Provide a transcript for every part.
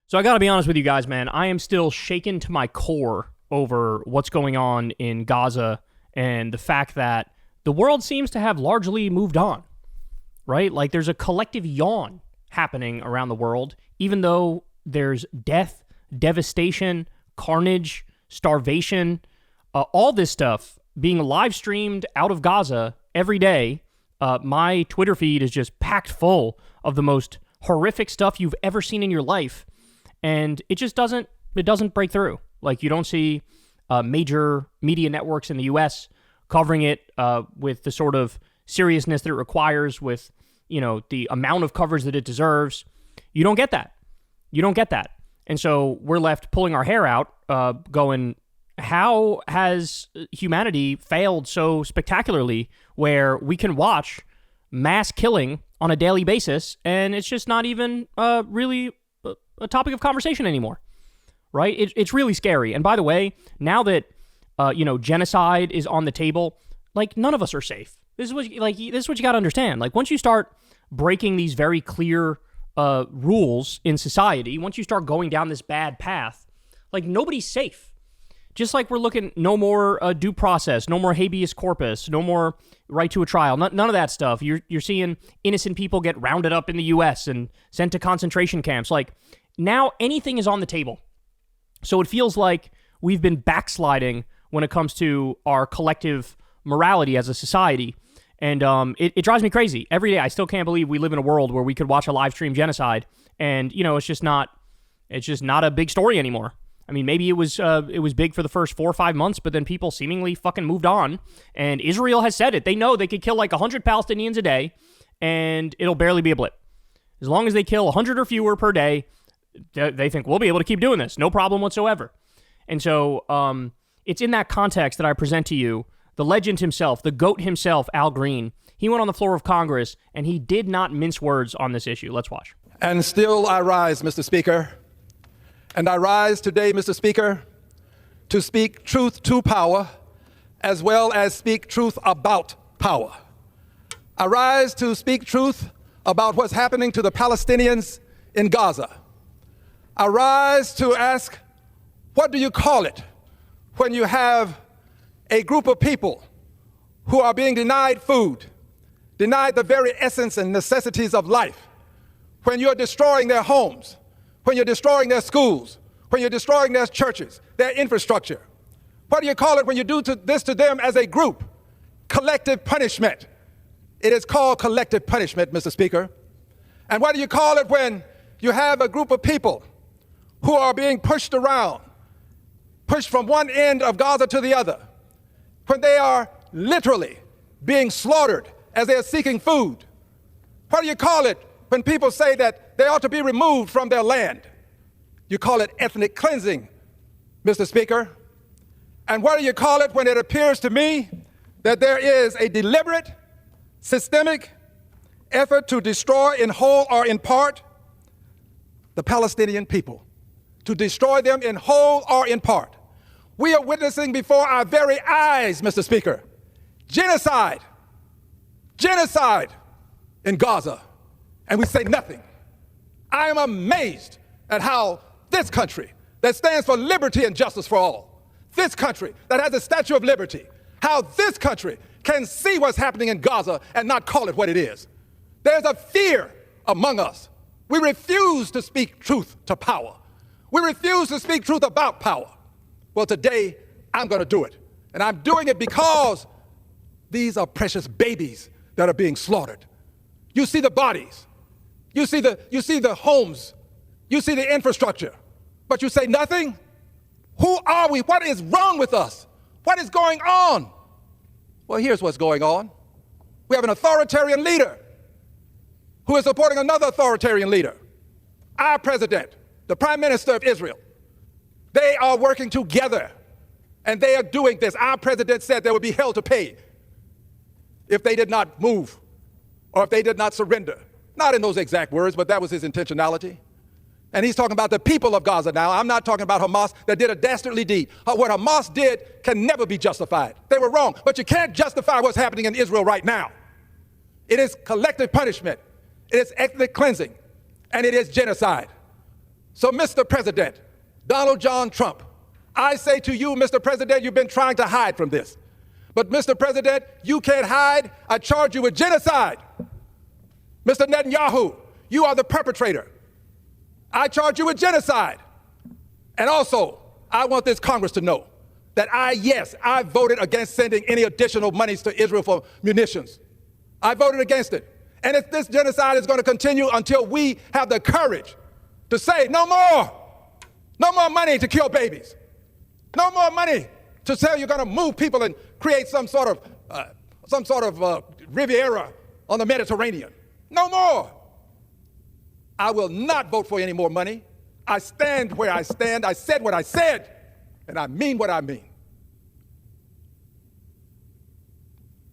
So I got to be honest with you guys, man. I am still shaken to my core over what's going on in Gaza and the fact that the world seems to have largely moved on, right? Like there's a collective yawn happening around the world, even though there's death, devastation, carnage, starvation, all this stuff being live streamed out of Gaza every day. My Twitter feed is just packed full of the most horrific stuff you've ever seen in your life. And it just doesn't break through. Like you don't see major media networks in the U.S. covering it with the sort of seriousness that it requires, with, you know, the amount of coverage that it deserves. You don't get that. And so we're left pulling our hair out, going, how has humanity failed so spectacularly where we can watch mass killing on a daily basis and it's just not even really a topic of conversation anymore, right? It's really scary. And by the way, now that, genocide is on the table, like none of us are safe. This is what you got to understand. Like once you start breaking these very clear rules in society, once you start going down this bad path, like nobody's safe. Just like we're looking, no more due process, no more habeas corpus, no more right to a trial, none of that stuff. You're seeing innocent people get rounded up in the U.S. and sent to concentration camps. Like now anything is on the table. So it feels like we've been backsliding when it comes to our collective morality as a society. And it drives me crazy. Every day I still can't believe we live in a world where we could watch a live stream genocide and, it's just not a big story anymore. I mean, maybe it was big for the first 4 or 5 months, but then people seemingly fucking moved on. And Israel has said it. They know they could kill like 100 Palestinians a day, and it'll barely be a blip. As long as they kill 100 or fewer per day, they think we'll be able to keep doing this. No problem whatsoever. And so it's in that context that I present to you the legend himself, the GOAT himself, Al Green. He went on the floor of Congress, and he did not mince words on this issue. Let's watch. And still I rise, Mr. Speaker. And I rise today, Mr. Speaker, to speak truth to power, as well as speak truth about power. I rise to speak truth about what's happening to the Palestinians in Gaza. I rise to ask, what do you call it when you have a group of people who are being denied food, denied the very essence and necessities of life, when you're destroying their homes, when you're destroying their schools, when you're destroying their churches, their infrastructure? What do you call it when you do this to them as a group? Collective punishment. It is called collective punishment, Mr. Speaker. And what do you call it when you have a group of people who are being pushed around, pushed from one end of Gaza to the other, when they are literally being slaughtered as they are seeking food? What do you call it when people say that they ought to be removed from their land? You call it ethnic cleansing, Mr. Speaker. And what do you call it when it appears to me that there is a deliberate, systemic effort to destroy in whole or in part the Palestinian people, to destroy them in whole or in part? We are witnessing before our very eyes, Mr. Speaker, genocide in Gaza, and we say nothing. I am amazed at how this country that stands for liberty and justice for all, this country that has a Statue of Liberty, how this country can see what's happening in Gaza and not call it what it is. There's a fear among us. We refuse to speak truth to power. We refuse to speak truth about power. Well, today, I'm going to do it. And I'm doing it because these are precious babies that are being slaughtered. You see the bodies. You see the homes. You see the infrastructure. But you say nothing? Who are we? What is wrong with us? What is going on? Well, here's what's going on. We have an authoritarian leader who is supporting another authoritarian leader. Our president, the Prime Minister of Israel. They are working together, and they are doing this. Our president said they would be held to pay if they did not move or if they did not surrender. Not in those exact words, but that was his intentionality. And he's talking about the people of Gaza now. I'm not talking about Hamas that did a dastardly deed. What Hamas did can never be justified. They were wrong, but you can't justify what's happening in Israel right now. It is collective punishment. It is ethnic cleansing, and it is genocide. So, Mr. President, Donald John Trump, I say to you, Mr. President, you've been trying to hide from this. But, Mr. President, you can't hide. I charge you with genocide. Mr. Netanyahu, you are the perpetrator. I charge you with genocide. And also, I want this Congress to know that I voted against sending any additional monies to Israel for munitions. I voted against it. And if this genocide is going to continue until we have the courage to say no more money to kill babies, no more money to say you're going to move people and create some sort of Riviera on the Mediterranean. No more. I will not vote for any more money. I stand where I stand. I said what I said, and I mean what I mean.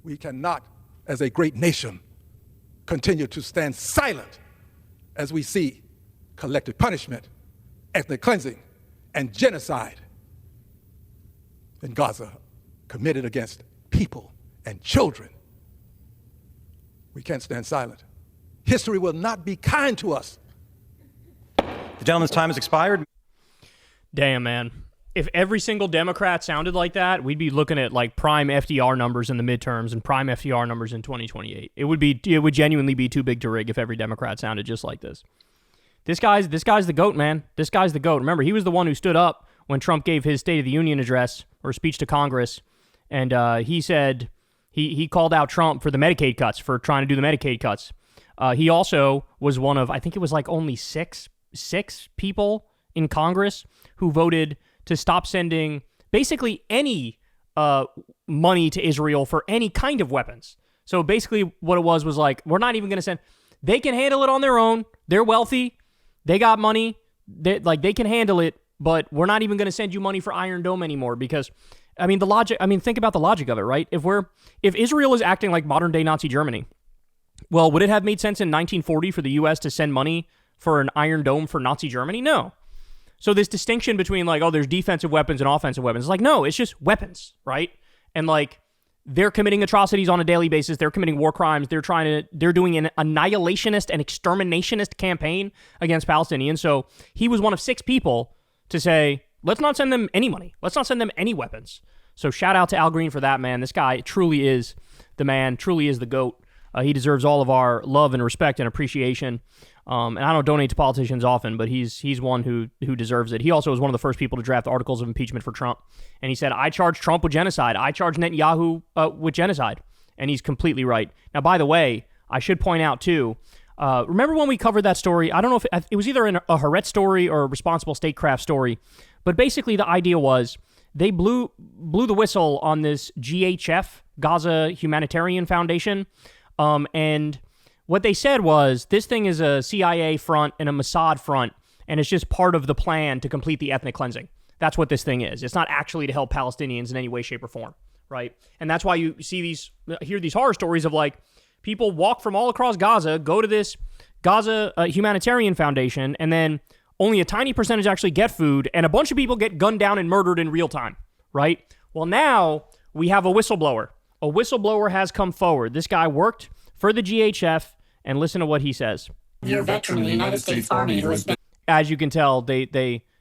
We cannot, as a great nation, continue to stand silent as we see collective punishment, ethnic cleansing, and genocide in Gaza committed against people and children. We can't stand silent. History will not be kind to us. The gentleman's time has expired. Damn, man. If every single Democrat sounded like that, we'd be looking at like prime FDR numbers in the midterms and prime FDR numbers in 2028. It would genuinely be too big to rig if every Democrat sounded just like this. This guy's the GOAT, man. This guy's the GOAT. Remember, he was the one who stood up when Trump gave his State of the Union address or speech to Congress, and he said he called out Trump for the Medicaid cuts, for trying to do the Medicaid cuts. He also was one of, I think it was like only six people in Congress who voted to stop sending basically any money to Israel for any kind of weapons. So basically what it was like, we're not even going to send, they can handle it on their own. They're wealthy. They got money. They can handle it, but we're not even going to send you money for Iron Dome anymore because, think about the logic of it, right? If Israel is acting like modern day Nazi Germany, well, would it have made sense in 1940 for the U.S. to send money for an Iron Dome for Nazi Germany? No. So this distinction between there's defensive weapons and offensive weapons, no, it's just weapons, right? And they're committing atrocities on a daily basis. They're committing war crimes. They're doing an annihilationist and exterminationist campaign against Palestinians. So he was one of 6 people to say, let's not send them any money. Let's not send them any weapons. So shout out to Al Green for that, man. This guy truly is the man, truly is the GOAT. He deserves all of our love and respect and appreciation. And I don't donate to politicians often, but he's one who deserves it. He also was one of the first people to draft articles of impeachment for Trump. And he said, I charge Trump with genocide. I charge Netanyahu with genocide. And he's completely right. Now, by the way, I should point out, too, remember when we covered that story? I don't know if it was either a Haaretz story or a Responsible Statecraft story. But basically, the idea was they blew the whistle on this GHF, Gaza Humanitarian Foundation. And what they said was, this thing is a CIA front and a Mossad front, and it's just part of the plan to complete the ethnic cleansing. That's what this thing is. It's not actually to help Palestinians in any way, shape, or form, right? And that's why you hear these horror stories of people walk from all across Gaza, go to this Gaza Humanitarian Foundation, and then only a tiny percentage actually get food, and a bunch of people get gunned down and murdered in real time, right? Well, now we have a whistleblower. A whistleblower has come forward. This guy worked for the GHF, and listen to what he says. You're a veteran of the United States Army who has been... As you can tell,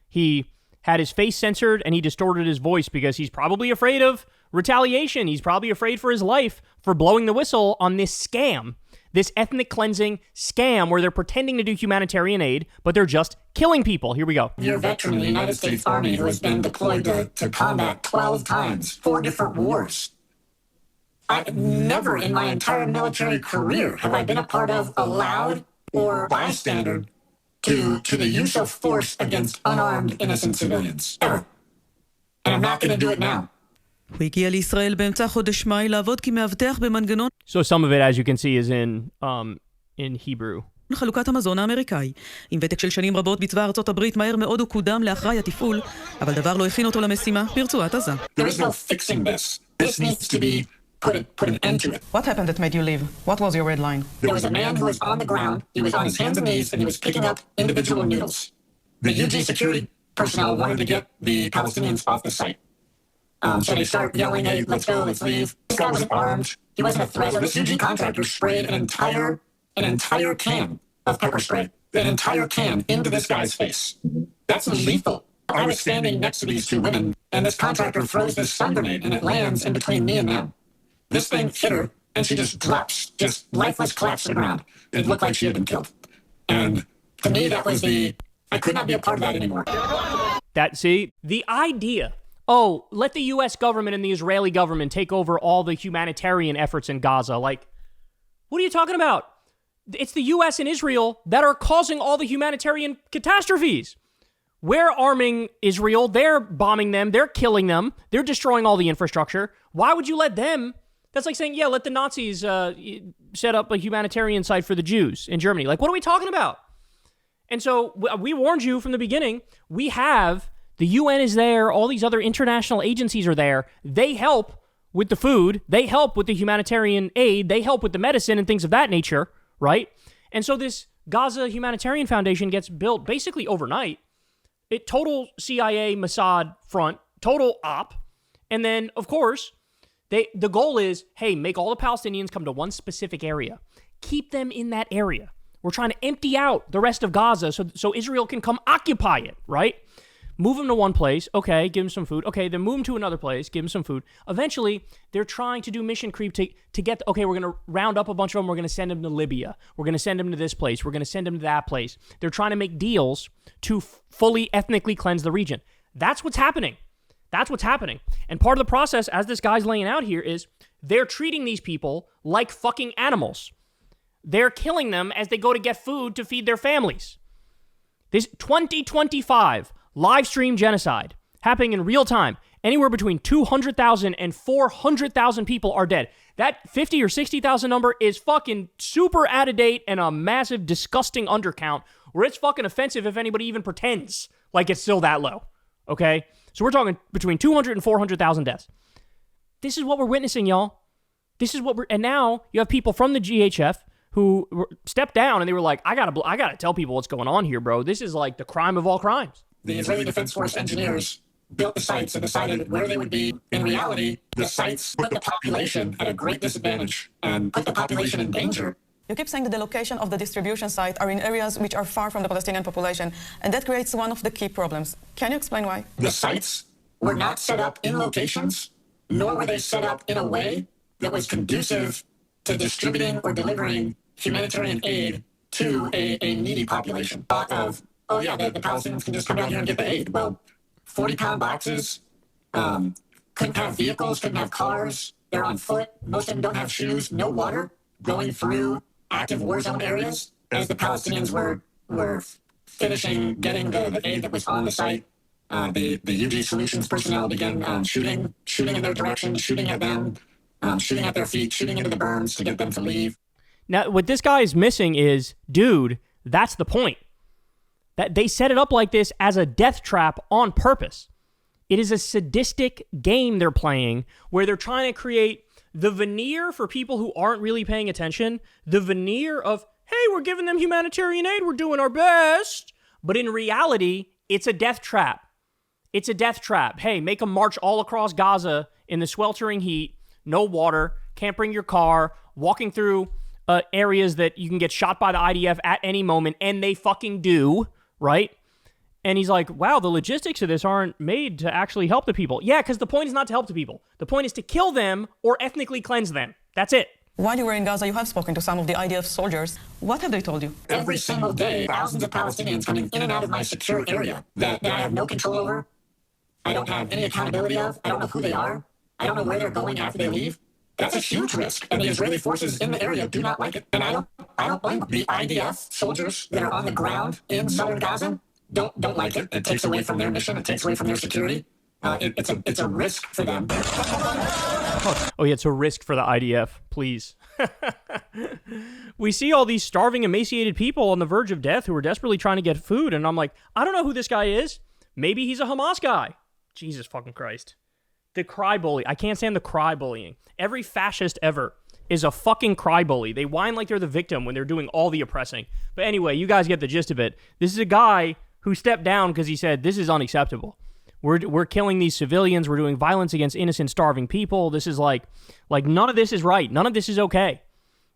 he had his face censored and he distorted his voice because he's probably afraid of retaliation. He's probably afraid for his life for blowing the whistle on this scam, this ethnic cleansing scam where they're pretending to do humanitarian aid, but they're just killing people. Here we go. You're a veteran of the United States Army who has been deployed to combat 12 times, 4 different wars. I never in my entire military career have I been a part of, allowed, or bystander to the use of force against unarmed innocent civilians. Ever. And I'm not going to do it now. הוא הגיע לישראל באמצע חודש מאי לעבוד כמאבטח במנגנון. So some of it, as you can see, is in Hebrew. חלוקת המזון האמריקאי. עם ותק של שנים רבות בצבא ארצות הברית מהר מאוד הוא קודם לאחראי התפעול, אבל דבר לא הכין אותו למשימה ברצועת עזה. There is no fixing this. This needs to be put an end to it. What happened that made you leave? What was your red line? There was a man who was on the ground. He was on his hands and knees, and he was picking up individual noodles. The UG security personnel wanted to get the Palestinians off the site. So they start yelling, hey, let's go, let's leave. This guy wasn't armed. He wasn't a threat. So this UG contractor sprayed an entire can of pepper spray an entire can into this guy's face. That's lethal. I was standing next to these two women, and this contractor throws this stun grenade, and it lands in between me and them. This thing hit her, and she just drops, just lifeless, collapsed to the ground. It looked like she had been killed. And to me, that was I could not be a part of that anymore. The idea, let the U.S. government and the Israeli government take over all the humanitarian efforts in Gaza. Like, what are you talking about? It's the U.S. and Israel that are causing all the humanitarian catastrophes. We're arming Israel. They're bombing them. They're killing them. They're destroying all the infrastructure. Why would you let them? That's like saying, let the Nazis set up a humanitarian site for the Jews in Germany. Like, what are we talking about? And so we warned you from the beginning. The UN is there. All these other international agencies are there. They help with the food. They help with the humanitarian aid. They help with the medicine and things of that nature, right? And so this Gaza Humanitarian Foundation gets built basically overnight. Total CIA Mossad front, total op. And then, of course, the goal is, hey, make all the Palestinians come to one specific area. Keep them in that area. We're trying to empty out the rest of Gaza so Israel can come occupy it, right? Move them to one place. Okay, give them some food. Okay, then move them to another place. Give them some food. Eventually, they're trying to do mission creep to get, we're going to round up a bunch of them. We're going to send them to Libya. We're going to send them to this place. We're going to send them to that place. They're trying to make deals to fully ethnically cleanse the region. That's what's happening. And part of the process, as this guy's laying out here, is they're treating these people like fucking animals. They're killing them as they go to get food to feed their families. This 2025 live stream genocide happening in real time. Anywhere between 200,000 and 400,000 people are dead. That 50 or 60,000 number is fucking super out of date and a massive, disgusting undercount where it's fucking offensive if anybody even pretends like it's still that low. Okay? So we're talking between 200 and 400,000 deaths. This is what we're witnessing, y'all. And now you have people from the GHF who stepped down and they were like, I gotta tell people what's going on here, bro. This is like the crime of all crimes. The Israeli Defense Force engineers built the sites and decided where they would be. In reality, the sites put the population at a great disadvantage and put the population in danger. You keep saying that the location of the distribution site are in areas which are far from the Palestinian population, and that creates one of the key problems. Can you explain why? The sites were not set up in locations, nor were they set up in a way that was conducive to distributing or delivering humanitarian aid to a needy population. Thought of, the Palestinians can just come down here and get the aid. Well, 40-pound boxes, couldn't have vehicles, couldn't have cars, they're on foot, most of them don't have shoes, no water, going through active war zone areas as the Palestinians were finishing getting the aid that was on the site. The UG Solutions personnel began shooting in their direction, shooting at them, shooting at their feet, shooting into the berms to get them to leave. Now, what this guy is missing is, dude, that's the point. That they set it up like this as a death trap on purpose. It is a sadistic game they're playing where they're trying to create the veneer for people who aren't really paying attention, the veneer of, hey, we're giving them humanitarian aid, we're doing our best. But in reality, it's a death trap. It's a death trap. Hey, make them march all across Gaza in the sweltering heat, no water, can't bring your car, walking through areas that you can get shot by the IDF at any moment, and they fucking do, right? And he's like, wow, the logistics of this aren't made to actually help the people. Yeah, because the point is not to help the people. The point is to kill them or ethnically cleanse them. That's it. While you were in Gaza, you have spoken to some of the IDF soldiers. What have they told you? Every single day, thousands of Palestinians coming in and out of my secure area that I have no control over. I don't have any accountability of. I don't know who they are. I don't know where they're going after they leave. That's a huge risk, and the Israeli forces in the area do not like it. And I don't blame them. The IDF soldiers that are on the ground in southern Gaza don't like it. It takes away from their mission. It takes away from their security. It's a risk for them. Oh yeah, it's a risk for the IDF. Please. We see all these starving, emaciated people on the verge of death who are desperately trying to get food, and I'm like, I don't know who this guy is. Maybe he's a Hamas guy. Jesus fucking Christ. The cry bully. I can't stand the cry bullying. Every fascist ever is a fucking cry bully. They whine like they're the victim when they're doing all the oppressing. But anyway, you guys get the gist of it. This is a guy who stepped down because he said, this is unacceptable. We're killing these civilians. We're doing violence against innocent, starving people. This is like none of this is right. None of this is okay.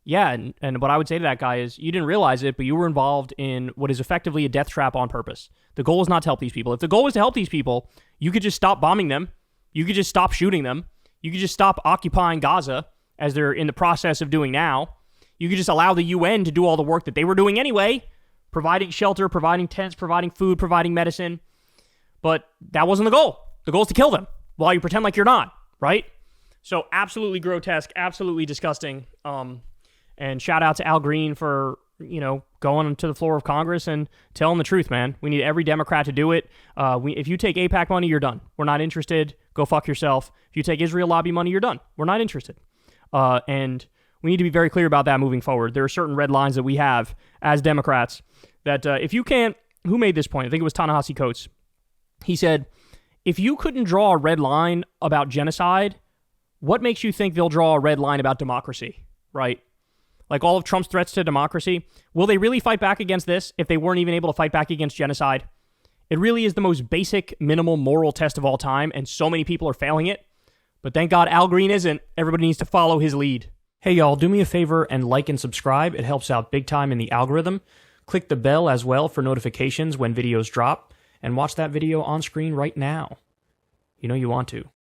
Yeah, and what I would say to that guy is, you didn't realize it, but you were involved in what is effectively a death trap on purpose. The goal is not to help these people. If the goal was to help these people, you could just stop bombing them. You could just stop shooting them. You could just stop occupying Gaza, as they're in the process of doing now. You could just allow the UN to do all the work that they were doing anyway, providing shelter, providing tents, providing food, providing medicine. But that wasn't the goal. The goal is to kill them while you pretend like you're not, right? So absolutely grotesque, absolutely disgusting. And shout out to Al Green for, going to the floor of Congress and telling the truth, man. We need every Democrat to do it. If you take AIPAC money, you're done. We're not interested. Go fuck yourself. If you take Israel lobby money, you're done. We're not interested. And we need to be very clear about that moving forward. There are certain red lines that we have as Democrats that if you can't, who made this point? I think it was Ta-Nehisi Coates. He said, if you couldn't draw a red line about genocide, what makes you think they'll draw a red line about democracy, right? Like all of Trump's threats to democracy, will they really fight back against this if they weren't even able to fight back against genocide? It really is the most basic, minimal moral test of all time, and so many people are failing it. But thank God Al Green isn't. Everybody needs to follow his lead. Hey y'all, do me a favor and like and subscribe. It helps out big time in the algorithm. Click the bell as well for notifications when videos drop, and watch that video on screen right now. You know you want to.